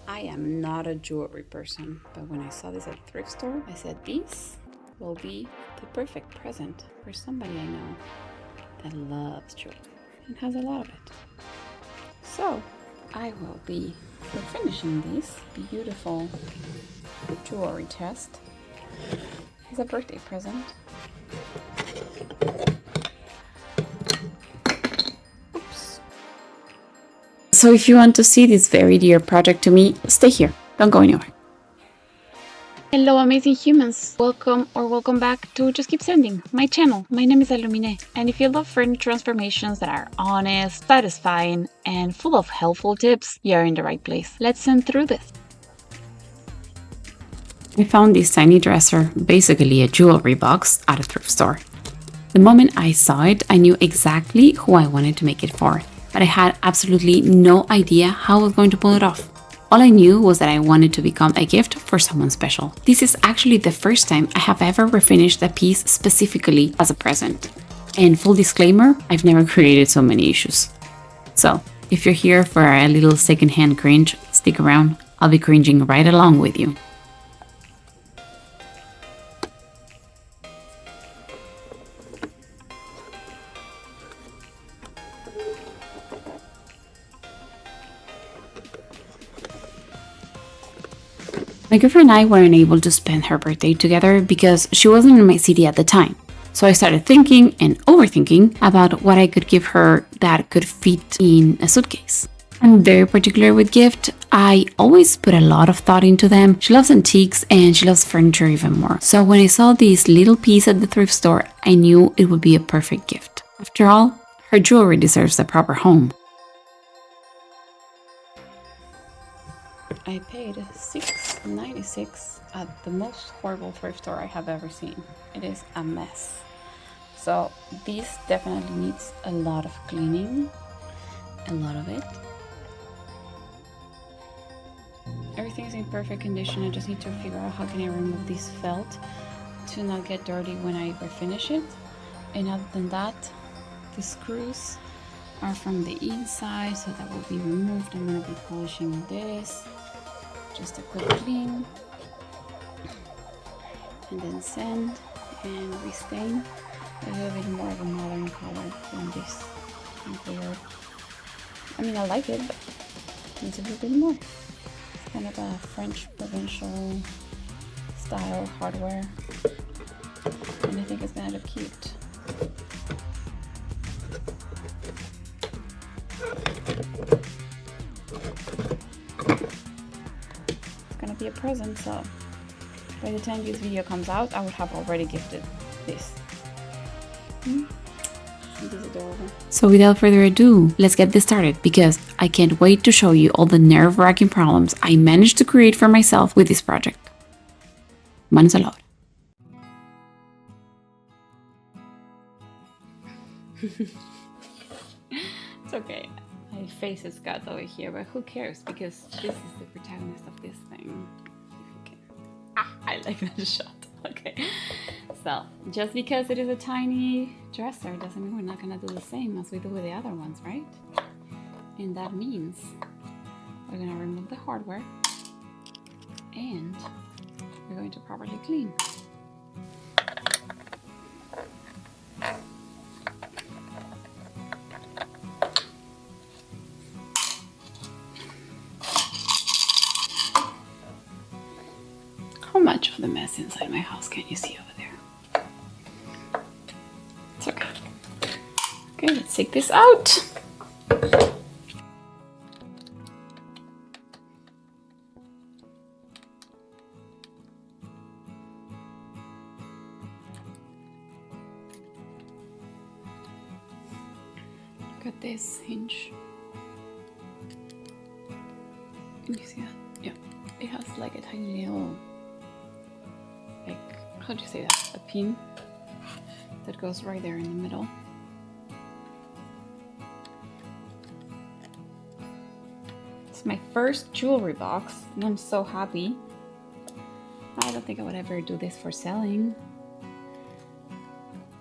I am not a jewelry person, but when I saw this at a thrift store, I said this will be the perfect present for somebody I know that loves jewelry and has a lot of it. So I will be refinishing this beautiful jewelry chest as a birthday present. Oops. So if you want to see this very dear project to me, stay here. Don't go anywhere. Hello amazing humans, welcome back to Just Keep Sending, my channel. My name is Alumine, and if you love furniture transformations that are honest, satisfying, and full of helpful tips, you're in the right place. Let's send through this. I found this tiny dresser, basically a jewelry box, at a thrift store. The moment I saw it, I knew exactly who I wanted to make it for, but I had absolutely no idea how I was going to pull it off. All I knew was that I wanted to become a gift for someone special. This is actually the first time I have ever refinished a piece specifically as a present. And full disclaimer, I've never created so many issues. So, if you're here for a little secondhand cringe, stick around. I'll be cringing right along with you. My girlfriend and I weren't able to spend her birthday together because she wasn't in my city at the time. So I started thinking and overthinking about what I could give her that could fit in a suitcase. I'm very particular with gift. I always put a lot of thought into them. She loves antiques and she loves furniture even more. So when I saw this little piece at the thrift store, I knew it would be a perfect gift. After all, her jewelry deserves a proper home. I paid $6.96 at the most horrible thrift store I have ever seen. It is a mess. So this definitely needs a lot of cleaning, a lot of it. Everything is in perfect condition. I just need to figure out how can I remove this felt to not get dirty when I refinish it. And other than that, the screws are from the inside, so that will be removed. I'm going to be polishing this. Just a quick clean, and then sand and restain a little bit more of a modern color than this weird. I mean, I like it, but it needs a little bit more. It's kind of a French provincial style hardware, and I think it's gonna look cute. Be a present, so by the time this video comes out I would have already gifted this. Isn't this adorable? So without further ado, let's get this started because I can't wait to show you all the nerve-wracking problems I managed to create for myself with this project. Manos al obra. It's okay. My face is cut over here, but who cares? Because this is the protagonist of this thing. If you can. I like that shot. Okay. So, just because it is a tiny dresser doesn't mean we're not gonna do the same as we do with the other ones, right? And that means we're gonna remove the hardware and we're going to properly clean. How much of the mess inside my house can you see over there? It's okay. Okay, let's take this out. Look at this hinge. Can you see that? Yeah. It has like a tiny little, how do you say that? A pin that goes right there in the middle. It's my first jewelry box and I'm so happy. I don't think I would ever do this for selling.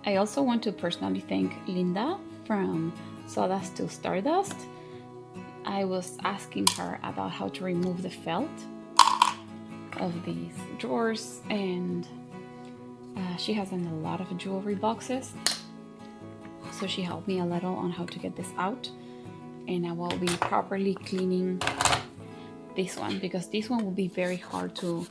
I also want to personally thank Linda from Sawdust to Stardust. I was asking her about how to remove the felt of these drawers, and she has done a lot of jewelry boxes, so she helped me a little on how to get this out. And I will be properly cleaning this one, because this one will be very hard to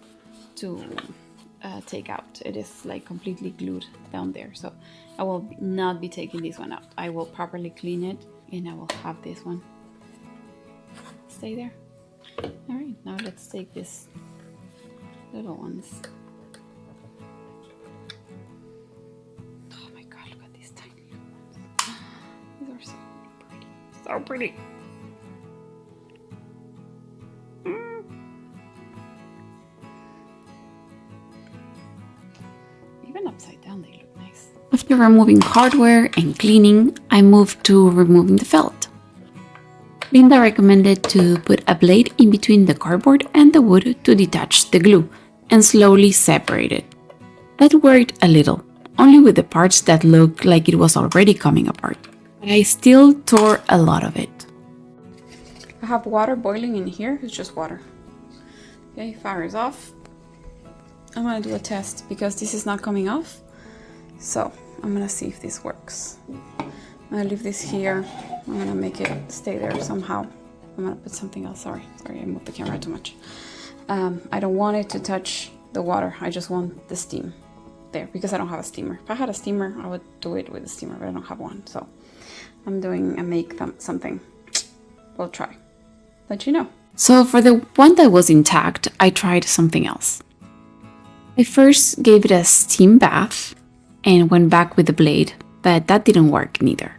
take out. It is like completely glued down there, so I will not be taking this one out. I will properly clean it, and I will have this one stay there. All right, now let's take these little ones. Oh my god, look at these tiny little ones. These are so pretty, so pretty. Even upside down they look nice. After removing hardware and cleaning, I moved to removing the felt. Linda recommended to put a blade in between the cardboard and the wood to detach the glue and slowly separate it. That worked a little, only with the parts that looked like it was already coming apart. But I still tore a lot of it. I have water boiling in here. It's just water. Okay, fire is off. I'm gonna do a test because this is not coming off. So I'm gonna see if this works. I'm gonna leave this here. I'm gonna make it stay there somehow. I'm gonna put something else. Sorry, I moved the camera too much. I don't want it to touch the water. I just want the steam there because I don't have a steamer. If I had a steamer, I would do it with a steamer, but I don't have one. So I'm doing a something. We'll try. Let you know. So for the one that was intact, I tried something else. I first gave it a steam bath and went back with the blade, but that didn't work neither.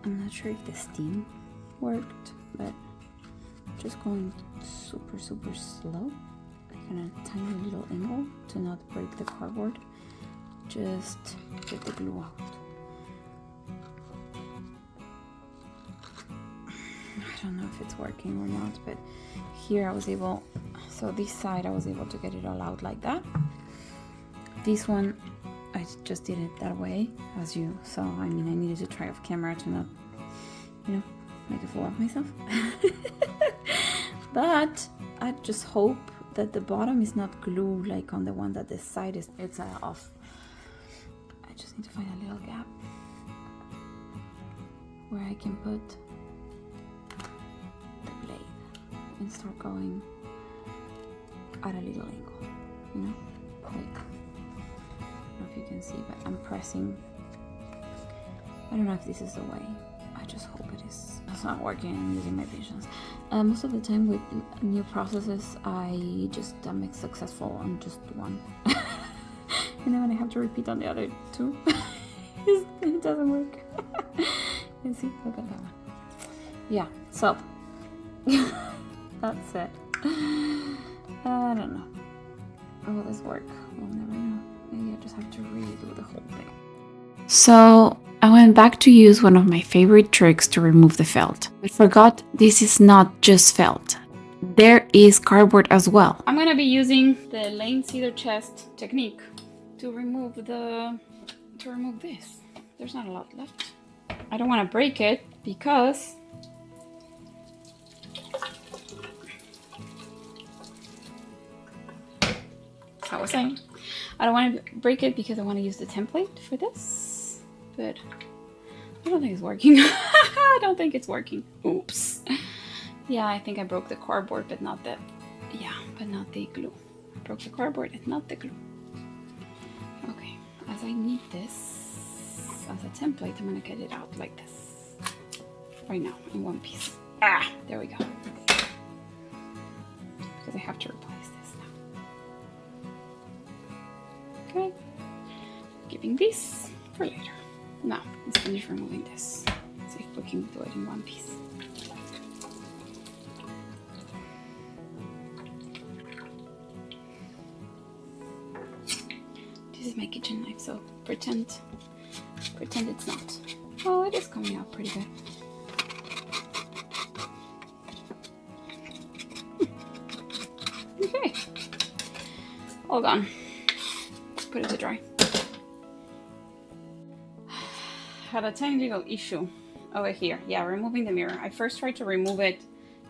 I'm not sure if the steam worked, but just going super slow, like on a tiny little angle to not break the cardboard. Just get the glue out. I don't know if it's working or not, but here I was able, so this side I was able to get it all out like that. This one I just did it that way, as you saw. I mean, I needed to try off camera to not, make a fool of myself. But I just hope that the bottom is not glue like on the one that the side is, it's off. I just need to find a little gap where I can put the blade and start going at a little angle, like, I don't know if you can see, but I'm pressing. I don't know if this is the way. I just hope it is. It's not working. I'm using my patience. Most of the time with new processes, I just make successful on just one. And then when I have to repeat on the other two, it doesn't work. You see? Look at that one. Yeah, so that's it. I don't know. Will this work? We'll never know. Maybe I just have to redo the whole thing. So I went back to use one of my favorite tricks to remove the felt, but forgot this is not just felt. There is cardboard as well. I'm gonna be using the lane cedar chest technique to remove this. There's not a lot left. I don't want to break it because as I was saying, I don't want to break it because I want to use the template for this, but I don't think it's working. I don't think it's working. Oops. Yeah, I think I broke the cardboard, but not the, but not the glue. I broke the cardboard and not the glue. Okay, as I need this as a template, I'm gonna get it out like this. Right now, in one piece. Ah, there we go. Because I have to replace this now. Okay, keeping this for later. Now, let's finish removing this. See if we can do it in one piece. This is my kitchen knife, so pretend it's not. Oh, it is coming out pretty good. Okay, all done. Put it to dry. had a tiny little issue over here. Yeah, removing the mirror. I first tried to remove it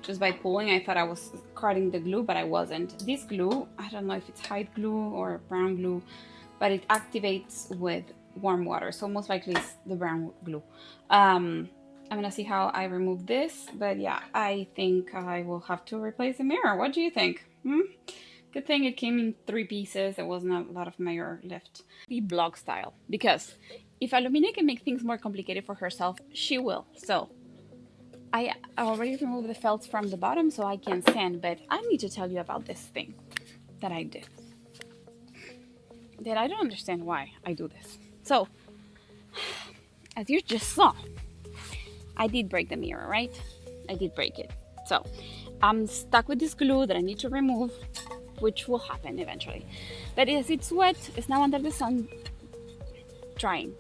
just by pulling. I thought I was cutting the glue, but I wasn't. This glue, I don't know if it's hide glue or brown glue, but it activates with warm water. So most likely it's the brown glue. I'm gonna see how I remove this, but yeah, I think I will have to replace the mirror. What do you think? Good thing it came in 3 pieces. There wasn't a lot of mirror left. Be blog style, because if Alumina can make things more complicated for herself, she will. So I already removed the felts from the bottom so I can sand, but I need to tell you about this thing that I did. That I don't understand why I do this. So, as you just saw, I did break the mirror, right? I did break it. So, I'm stuck with this glue that I need to remove, which will happen eventually. But as it's wet, it's now under the sun drying.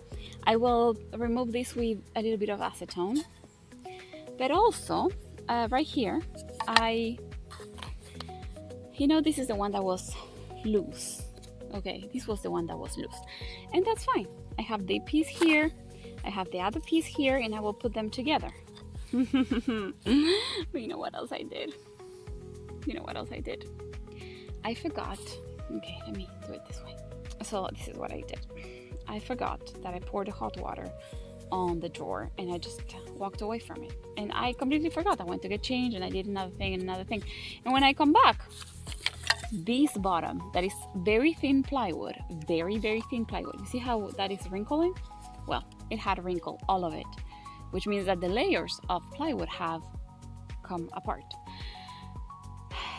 I will remove this with a little bit of acetone. But also, right here, this is the one that was loose. Okay, this was the one that was loose. And that's fine. I have the piece here, I have the other piece here, and I will put them together. But you know what else I did? I forgot. Okay, let me do it this way. So this is what I did. I forgot that I poured the hot water on the drawer, and I just walked away from it. And I completely forgot. I went to get changed, and I did another thing and another thing. And when I come back, this bottom, that is very thin plywood, very, very thin plywood. You see how that is wrinkling? Well, it had a wrinkle, all of it, which means that the layers of plywood have come apart.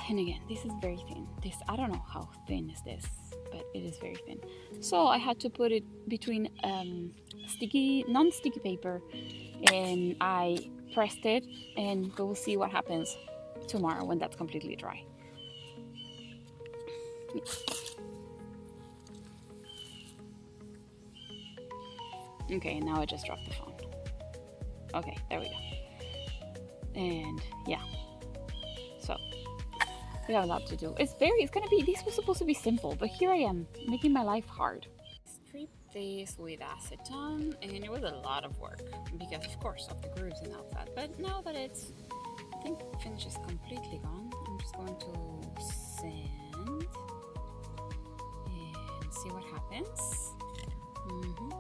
And again, this is very thin. I don't know how thin is this, but it is very thin. So I had to put it between non-sticky paper, and I pressed it, and we will see what happens tomorrow when that's completely dry. Okay, now I just dropped the phone. Okay, there we go. And yeah, so we have a lot to do. This was supposed to be simple, but here I am making my life hard. Strip this with acetone, and it was a lot of work because, of course, of the grooves and all that. But now that I think finish is completely gone, I'm just going to sand and see what happens.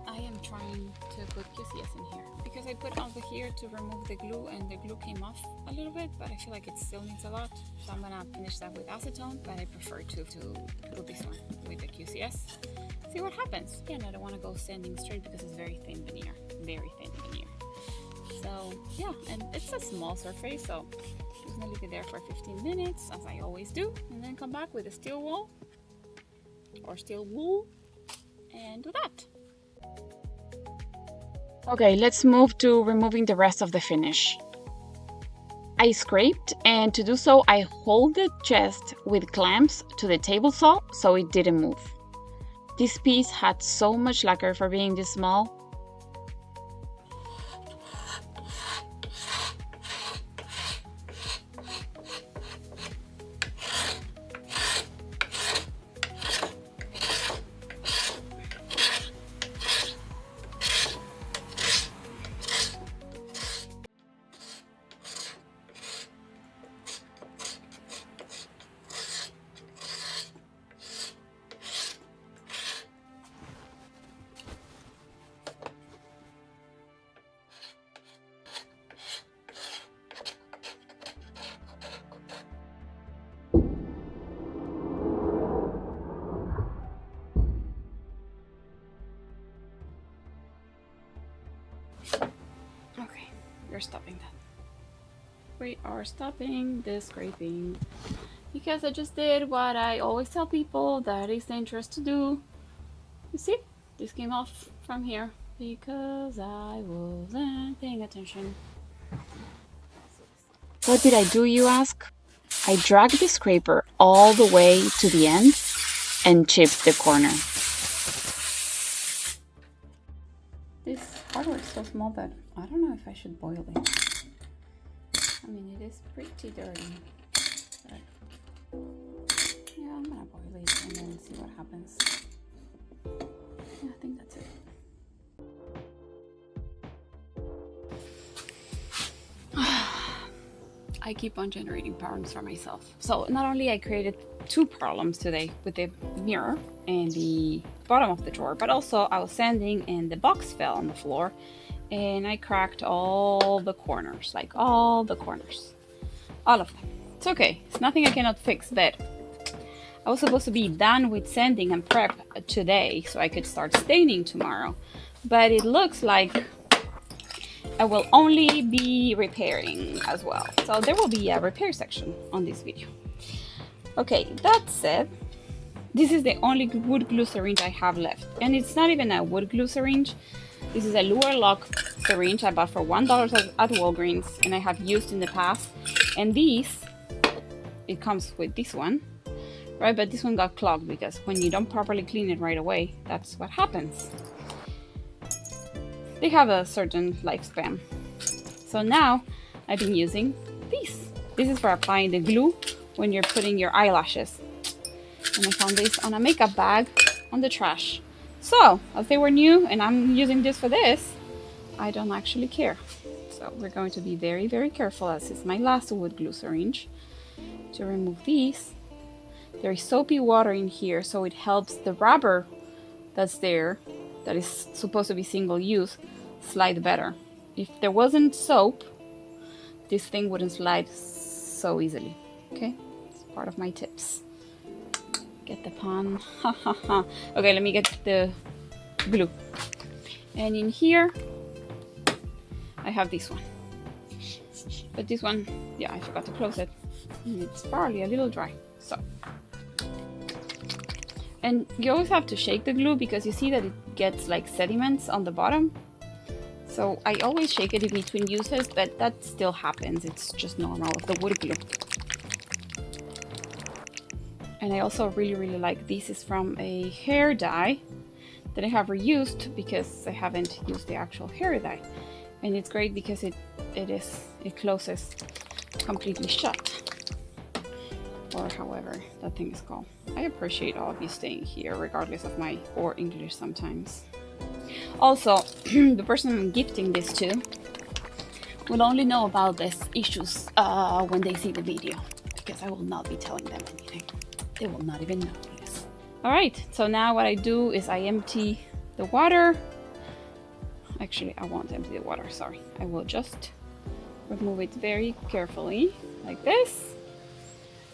I am trying to put QCS in here because I put over here to remove the glue, and the glue came off a little bit, but I feel like it still needs a lot, so I'm gonna finish that with acetone, but I prefer to put this one with the QCS, see what happens. Again, I don't want to go sanding straight because it's very thin veneer. So yeah, and it's a small surface, so I'm just gonna leave it there for 15 minutes as I always do, and then come back with a steel wool and do that. Okay, let's move to removing the rest of the finish. I scraped, and to do so, I hold the chest with clamps to the table saw so it didn't move. This piece had so much lacquer for being this small. Okay, we're stopping that. We are stopping the scraping because I just did what I always tell people that is dangerous to do. You see, this came off from here because I wasn't paying attention. What did I do, you ask? I dragged the scraper all the way to the end and chipped the corner. This hardware is so small that I don't know if I should boil it. I mean, it is pretty dirty, but yeah, I'm gonna boil it and then see what happens. Yeah, I think that's it. I keep on generating problems for myself. So not only I created 2 problems today with the mirror and the bottom of the drawer, but also I was sanding and the box fell on the floor and I cracked all the corners, like all the corners, all of them. It's okay, it's nothing I cannot fix, but I was supposed to be done with sanding and prep today so I could start staining tomorrow, but it looks like I will only be repairing as well. So there will be a repair section on this video. Okay, that said, this is the only wood glue syringe I have left. And it's not even a wood glue syringe. This is a lure lock syringe I bought for $1 at Walgreens and I have used in the past. And these, it comes with this one, right? But this one got clogged because when you don't properly clean it right away, that's what happens. They have a certain lifespan. So now I've been using these. This is for applying the glue when you're putting your eyelashes. And I found this on a makeup bag on the trash. So, as they were new and I'm using this for this, I don't actually care. So we're going to be very, very careful, as is my last wood glue syringe, to remove these. There is soapy water in here, so it helps the rubber that's there, that is supposed to be single use, slide better. If there wasn't soap, this thing wouldn't slide so easily. Okay, it's part of my tips. Get the pun. Okay, let me get the glue. And in here I have this one, but this one, yeah, I forgot to close it. It's probably a little dry. So, and you always have to shake the glue because you see that it gets like sediments on the bottom. So I always shake it in between uses, but that still happens. It's just normal with the wood glue. And I also really like this. Is from a hair dye that I have reused because I haven't used the actual hair dye. And it's great because it closes completely shut, or however that thing is called. I appreciate all of you staying here regardless of my poor English sometimes. Also, the person I'm gifting this to will only know about these issues when they see the video, because I will not be telling them anything. They will not even know. Yes. Alright, so now what I do is I empty the water. Actually, I won't empty the water, sorry. I will just remove it very carefully, like this.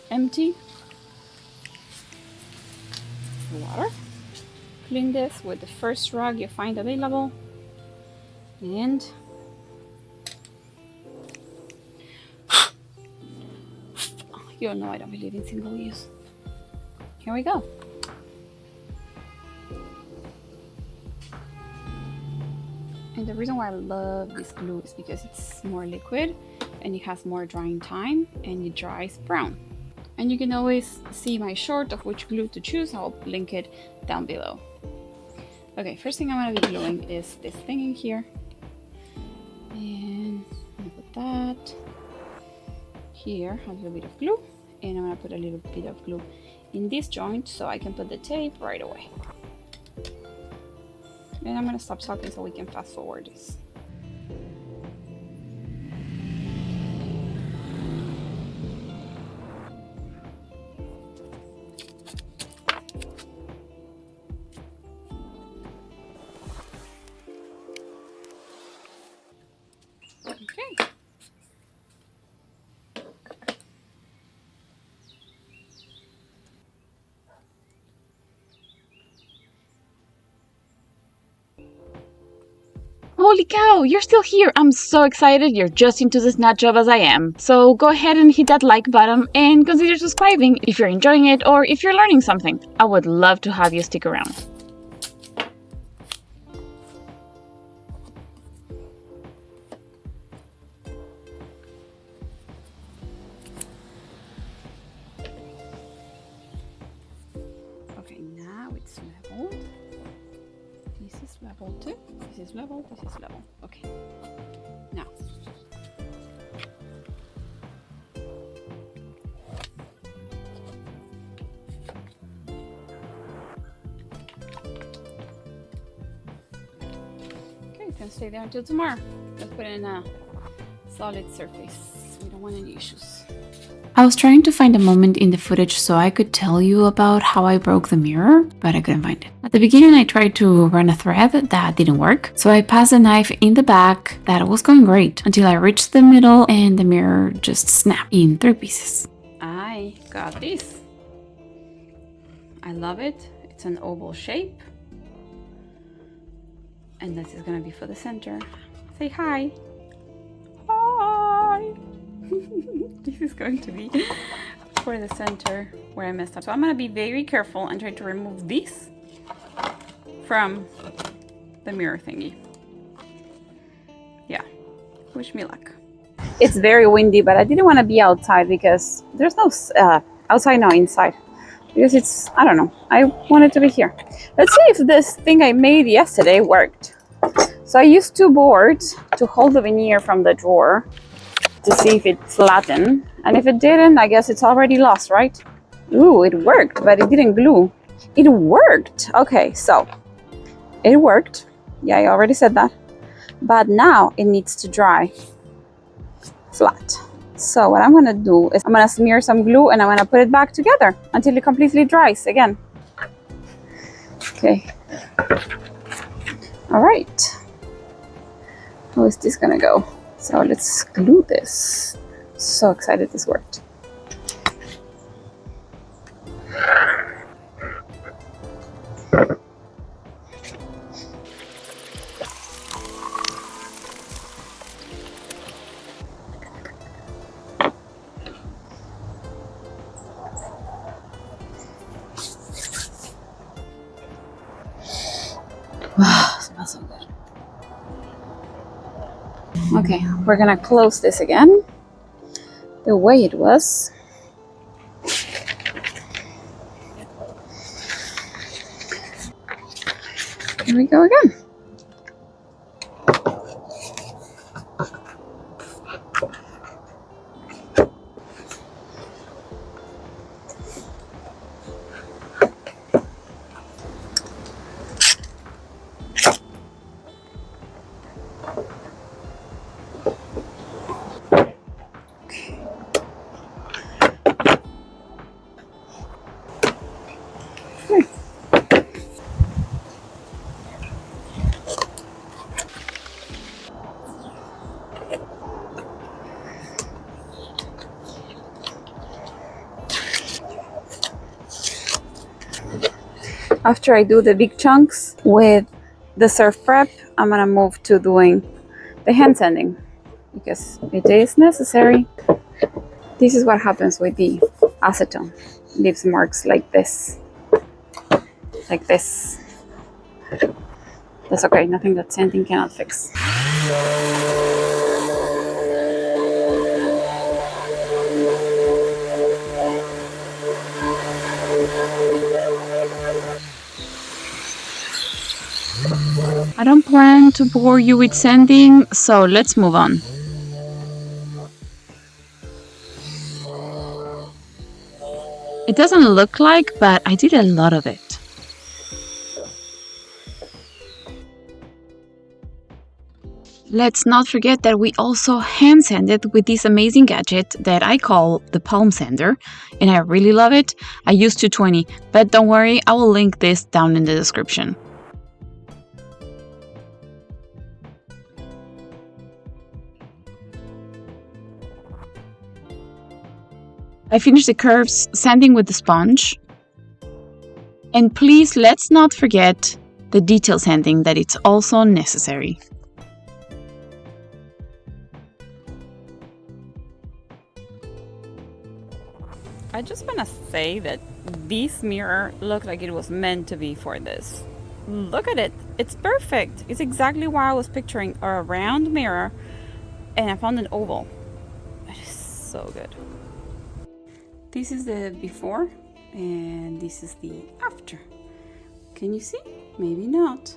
Empty the water. Clean this with the first rag you find available. And you all know I don't believe in single use. Here we go. And the reason why I love this glue is because it's more liquid and it has more drying time and it dries brown. And you can always see my short of which glue to choose. I'll link it down below. Okay, first thing I'm going to be gluing is this thing in here. And I'm going to put that here, a little bit of glue. And I'm going to put a little bit of glue in this joint so I can put the tape right away. And I'm going to stop talking so we can fast forward this. Okay. Holy cow, you're still here! I'm so excited you're just into this nut job as I am. So go ahead and hit that like button and consider subscribing if you're enjoying it or if you're learning something. I would love to have you stick around. Okay, now it's leveled. This is level 2. This is level. This is level. Okay. Now. Okay, it's gonna stay there until tomorrow. Let's put it in a solid surface. We don't want any issues. I was trying to find a moment in the footage so I could tell you about how I broke the mirror, but I couldn't find it. At the beginning, I tried to run a thread that didn't work, so I passed a knife in the back. That was going great until I reached the middle and the mirror just snapped in 3 pieces. I got this. I love it. It's an oval shape. And this is gonna be for the center. Say hi. Hi. This is going to be for the center where I messed up. So I'm gonna be very careful and try to remove this from the mirror thingy. Yeah, wish me luck. It's very windy, but I didn't want to be outside because there's no outside now, inside. Because it's, I don't know, I wanted to be here. Let's see if this thing I made yesterday worked. So I used 2 boards to hold the veneer from the drawer to see if it flattened. And if it didn't, I guess it's already lost, right? Ooh, it worked, but it didn't glue. It worked. Okay, so it worked. Yeah, I already said that. But now it needs to dry flat. So what I'm gonna do is I'm gonna smear some glue and I'm gonna put it back together until it completely dries again. Okay. All right. How is this gonna go? So let's glue this. So excited this worked. Wow, smells so good. Okay, we're gonna close this again the way it was. Here we go again. After I do the big chunks with the surf prep, I'm gonna move to doing the hand sanding because it is necessary. This is what happens with the acetone. It leaves marks like this. Like this. That's okay, nothing that sanding cannot fix. I don't plan to bore you with sanding, so let's move on. It doesn't look like, but I did a lot of it. Let's not forget that we also hand sanded with this amazing gadget that I call the palm sander, and I really love it. I use 220, but don't worry, I will link this down in the description. I finished the curves sanding with the sponge. And please, let's not forget the detail sanding, that it's also necessary. I just want to say that this mirror looked like it was meant to be for this. Look at it. It's perfect. It's exactly what I was picturing, a round mirror, and I found an oval. It is so good. This is the before and this is the after. Can you see? Maybe not.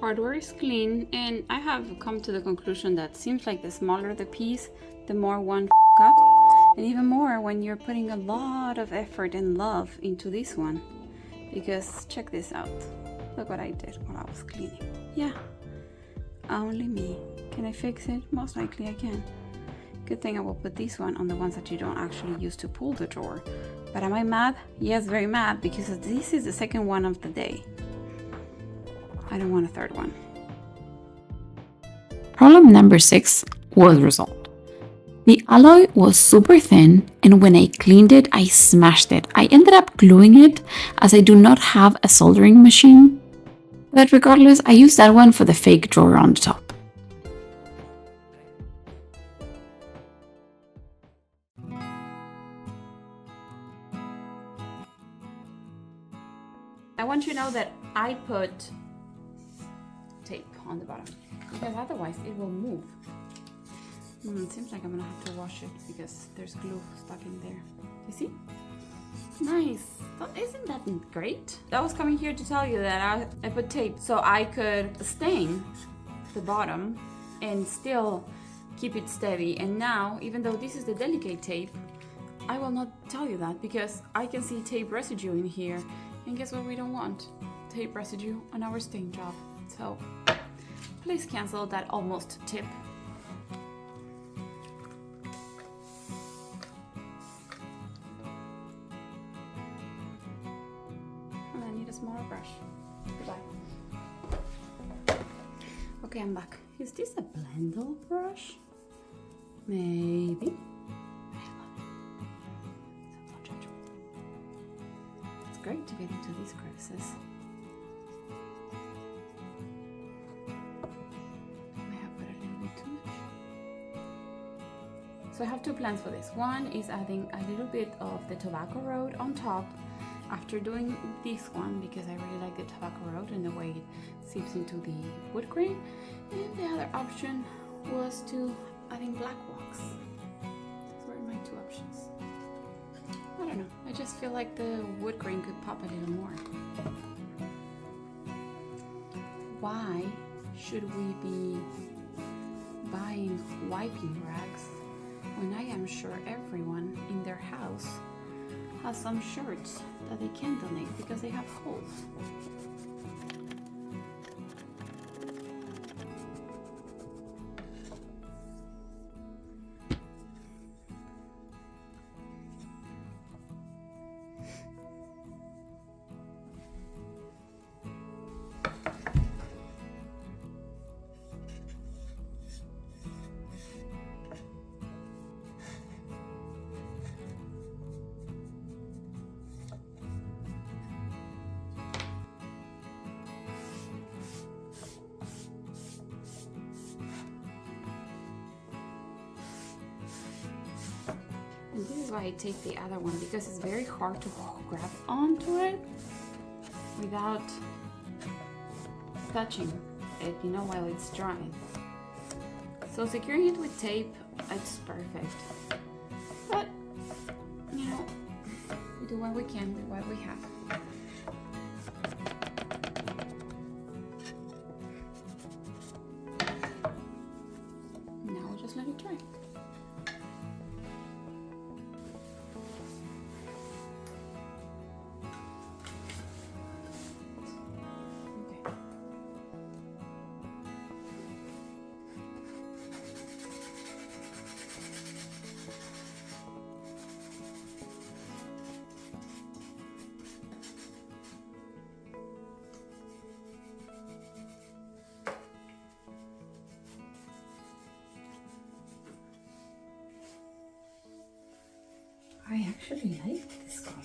Hardware is clean, and I have come to the conclusion that seems like the smaller the piece, the more one up, and even more when you're putting a lot of effort and love into this one. Because check this out. Look what I did while I was cleaning. Yeah, Only me. Can I fix it? Most likely I can. Good thing I will put this one on the ones that you don't actually use to pull the drawer. But am I mad? Yes, very mad, because this is the second one of the day. I don't want a third one. Problem number 6 was resolved. The alloy was super thin, and when I cleaned it, I smashed it. I ended up gluing it, as I do not have a soldering machine. But regardless, I used that one for the fake drawer on the top. I want you to know that I put tape on the bottom, because otherwise it will move. It seems like I'm gonna have to wash it because there's glue stuck in there. You see? Nice. Isn't that great? I was coming here to tell you that I put tape so I could stain the bottom and still keep it steady. And now, even though this is the delicate tape, I will not tell you that because I can see tape residue in here. And guess what we don't want? Tape residue on our stain job. So please cancel that almost tip. And I need a smaller brush. Goodbye. Okay, I'm back. Is this a blendle brush? Maybe. Great to get into these crevices. I have put a little bit too much. So I have two plans for this. One is adding a little bit of the tobacco road on top after doing this one because I really like the tobacco road and the way it seeps into the wood grain. And the other option was to adding black wax. Those were my two options. I don't know, I just feel like the wood grain could pop a little more. Why should we be buying wiping rags when I am sure everyone in their house has some shirts that they can donate because they have holes? And this is why I take the other one, because it's very hard to grab onto it without touching it, you know, while it's drying. So securing it with tape, it's perfect. But, you know, we do what we can with what we have. Now we'll just let it dry. I actually like this color.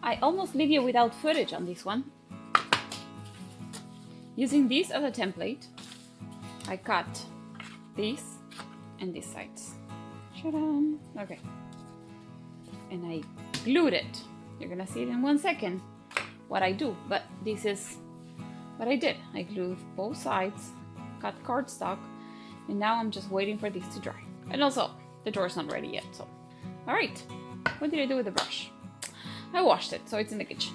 I almost leave you without footage on this one. Using this as a template, I cut this and these sides. Ta-da! Okay. And I glued it. You're gonna see it in 1 second what I do, but this is what I did. I glued both sides, cut cardstock, and now I'm just waiting for this to dry. And also, the drawer's not ready yet, so. All right, what did I do with the brush? I washed it, so it's in the kitchen.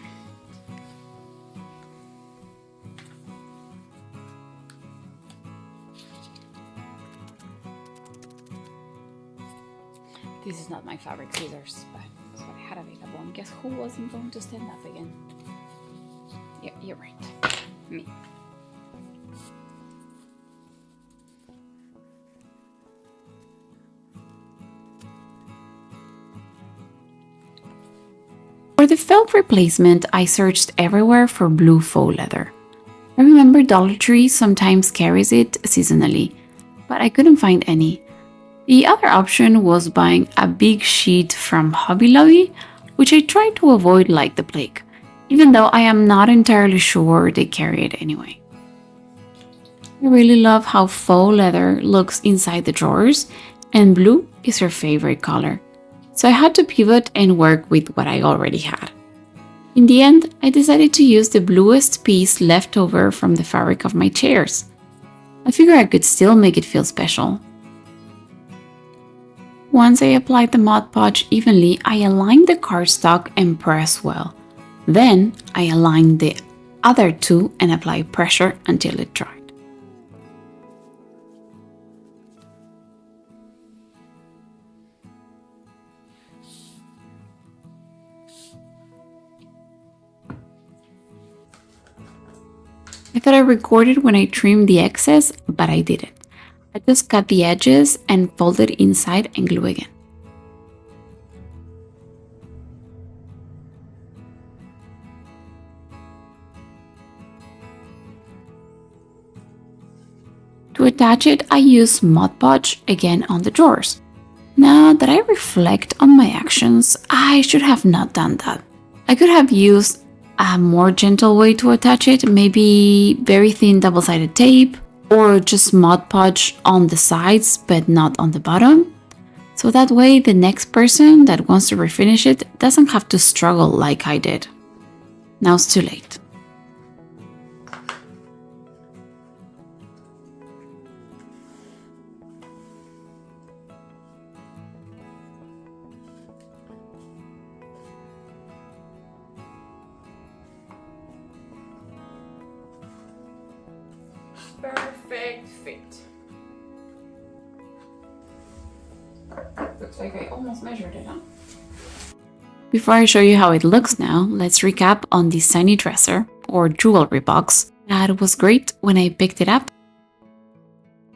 This is not my fabric scissors, but that's what I had available. And guess who wasn't going to stand up again? Yeah, you're right. Me. For the felt replacement, I searched everywhere for blue faux leather. I remember Dollar Tree sometimes carries it seasonally, but I couldn't find any. The other option was buying a big sheet from Hobby Lobby, which I tried to avoid like the plague, even though I am not entirely sure they carry it anyway. I really love how faux leather looks inside the drawers, and blue is her favorite color, so I had to pivot and work with what I already had. In the end, I decided to use the bluest piece left over from the fabric of my chairs. I figured I could still make it feel special. Once I applied the Mod Podge evenly, I aligned the cardstock and pressed well. Then I aligned the other two and applied pressure until it dried. I thought I recorded when I trimmed the excess, but I didn't. I just cut the edges and folded inside and glue again. To attach it, I used Mod Podge again on the drawers. Now that I reflect on my actions, I should have not done that. I could have used a more gentle way to attach it, maybe very thin double-sided tape, or just Mod Podge on the sides but not on the bottom. So that way the next person that wants to refinish it doesn't have to struggle like I did. Now it's too late. Perfect fit. Looks like I almost measured it, huh? Before I show you how it looks now, let's recap on this tiny dresser or jewelry box that was great when I picked it up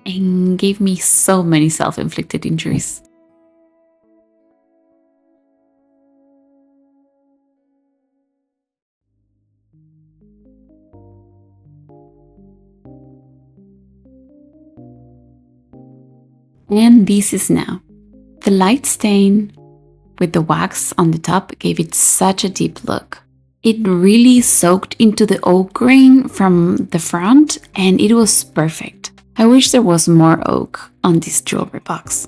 and gave me so many self-inflicted injuries. And this is now. The light stain with the wax on the top gave it such a deep look. It really soaked into the oak grain from the front and it was perfect. I wish there was more oak on this jewelry box.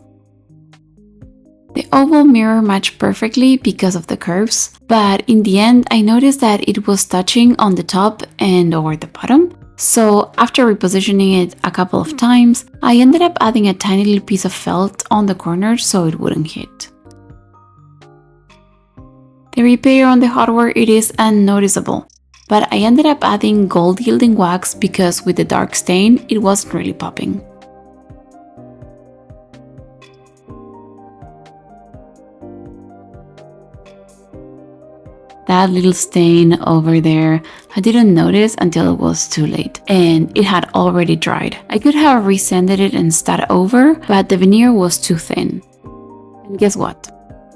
The oval mirror matched perfectly because of the curves, but in the end I noticed that it was touching on the top and over the bottom. So after repositioning it a couple of times, I ended up adding a tiny little piece of felt on the corner so it wouldn't hit. The repair on the hardware, it is unnoticeable, but I ended up adding gold yielding wax because with the dark stain, it wasn't really popping. That little stain over there, I didn't notice until it was too late, and it had already dried. I could have resanded it and started over, but the veneer was too thin. And guess what?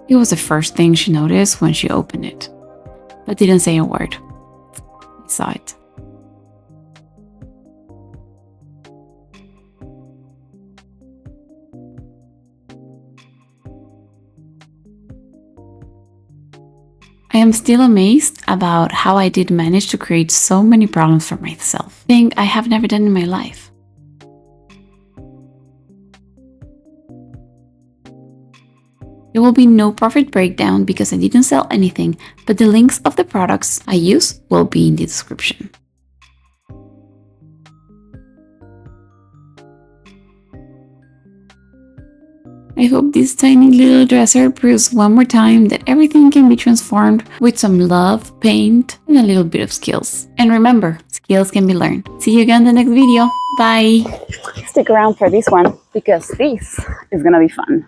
It was the first thing she noticed when she opened it, but didn't say a word. I saw it. I am still amazed about how I did manage to create so many problems for myself. Thing I have never done in my life. There will be no profit breakdown because I didn't sell anything, but the links of the products I use will be in the description. I hope this tiny little dresser proves one more time that everything can be transformed with some love, paint, and a little bit of skills. And remember, skills can be learned. See you again in the next video. Bye! Stick around for this one because this is gonna be fun.